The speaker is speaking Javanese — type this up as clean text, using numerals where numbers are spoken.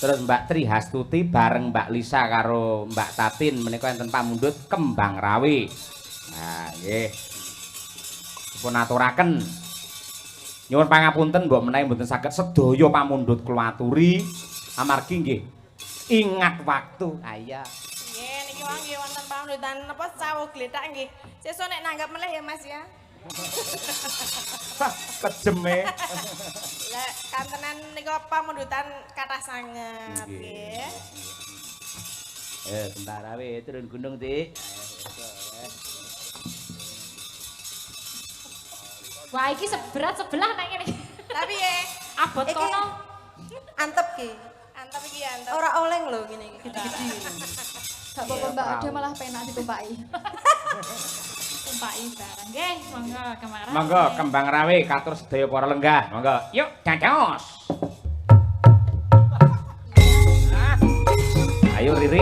Terus Mbak Tri Hastuti bareng Mbak Lisa karo Mbak Tatin menika enten pamundhut Kembang Rawe. Nah, nggih. Dipun aturaken. Nyuwun pangapunten mbok menawi mboten saged sedaya pamundhut kula aturi amargi nggih ingat waktu. Ayo. Nggih niki wae nggih wonten pamundhutan napa sawuh gletak nggih. Sesuk nek nanggap meneh ya Mas ya. Kejeme. Lah kantenan nika pamundhutan kathah sanget nggih. Bentar awe turun gunung, Dik. Wah, iki seberat sebelah nek ngene. Tapi ya Abot Iki kono. antep ki. antep iki antep. Ora oleng lho ngene iki gede-gede. Gak apa-apa Mbak Ade malah penak ditumpaki. Tumpaki barang. Nggih, monggo kemarin. Monggo Kembang Rawe katur sedaya para lenggah. Monggo. Yuk, dados. Ayo Riri.